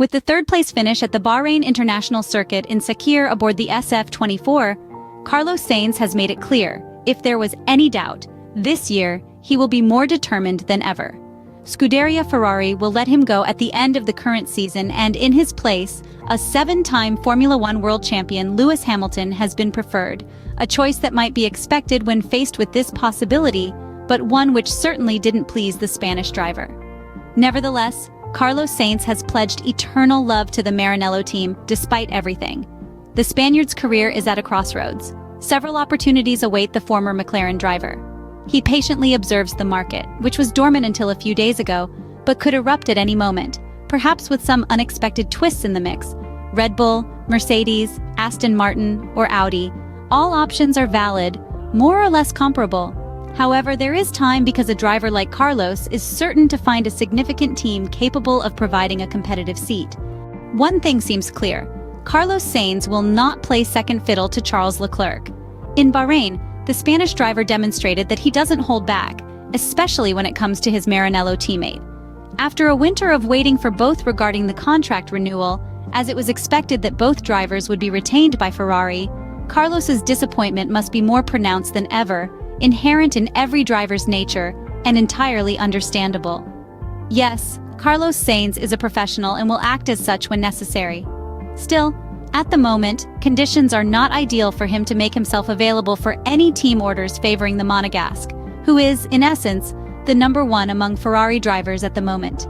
With the third-place finish at the Bahrain International Circuit in Sakhir aboard the SF24, Carlos Sainz has made it clear, if there was any doubt, this year he will be more determined than ever. Scuderia Ferrari will let him go at the end of the current season, and in his place, a 7-time Formula One world champion Lewis Hamilton has been preferred, a choice that might be expected when faced with this possibility, but one which certainly didn't please the Spanish driver. Nevertheless, Carlos Sainz has pledged eternal love to the Maranello team despite everything. The Spaniard's career is at a crossroads. Several opportunities await the former McLaren driver. He patiently observes the market, which was dormant until a few days ago, but could erupt at any moment, perhaps with some unexpected twists in the mix. Red Bull, Mercedes, Aston Martin, or Audi, all options are valid, more or less comparable. However, there is time because a driver like Carlos is certain to find a significant team capable of providing a competitive seat. One thing seems clear: Carlos Sainz will not play second fiddle to Charles Leclerc. In Bahrain, the Spanish driver demonstrated that he doesn't hold back, especially when it comes to his Maranello teammate. After a winter of waiting for both regarding the contract renewal, as it was expected that both drivers would be retained by Ferrari, Carlos's disappointment must be more pronounced than ever, inherent in every driver's nature, and entirely understandable. Yes, Carlos Sainz is a professional and will act as such when necessary. Still, at the moment, conditions are not ideal for him to make himself available for any team orders favoring the Monegasque, who is, in essence, the number one among Ferrari drivers at the moment.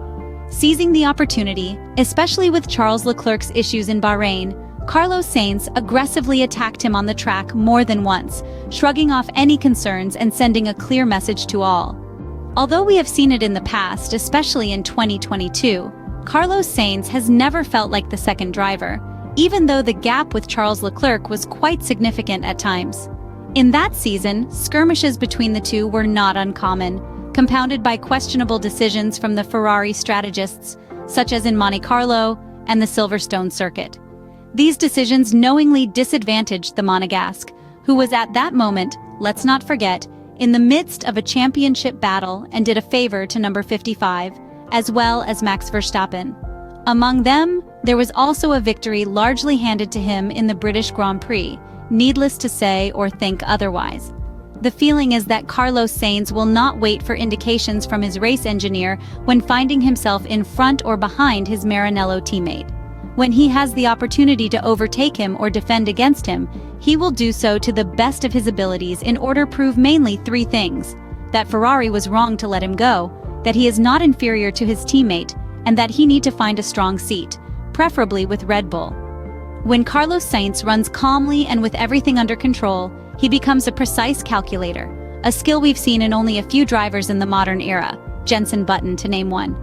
Seizing the opportunity, especially with Charles Leclerc's issues in Bahrain, Carlos Sainz aggressively attacked him on the track more than once, shrugging off any concerns and sending a clear message to all. Although we have seen it in the past, especially in 2022, Carlos Sainz has never felt like the second driver, even though the gap with Charles Leclerc was quite significant at times. In that season, skirmishes between the two were not uncommon, compounded by questionable decisions from the Ferrari strategists, such as in Monte Carlo and the Silverstone circuit. These decisions knowingly disadvantaged the Monegasque, who was at that moment, let's not forget, in the midst of a championship battle and did a favor to number 55, as well as Max Verstappen. Among them, there was also a victory largely handed to him in the British Grand Prix, needless to say or think otherwise. The feeling is that Carlos Sainz will not wait for indications from his race engineer when finding himself in front or behind his Maranello teammate. When he has the opportunity to overtake him or defend against him, he will do so to the best of his abilities in order to prove mainly three things: that Ferrari was wrong to let him go, that he is not inferior to his teammate, and that he need to find a strong seat, preferably with Red Bull. When Carlos Sainz runs calmly and with everything under control, he becomes a precise calculator, a skill we've seen in only a few drivers in the modern era, Jenson Button to name one.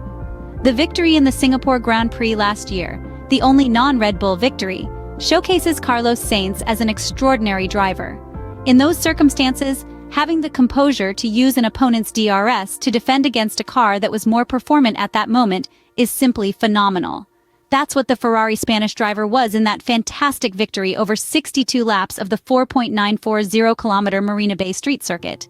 The victory in the Singapore Grand Prix last year, the only non-Red Bull victory, showcases Carlos Sainz as an extraordinary driver. In those circumstances, having the composure to use an opponent's DRS to defend against a car that was more performant at that moment is simply phenomenal. That's what the Ferrari Spanish driver was in that fantastic victory over 62 laps of the 4.940-kilometer Marina Bay street circuit.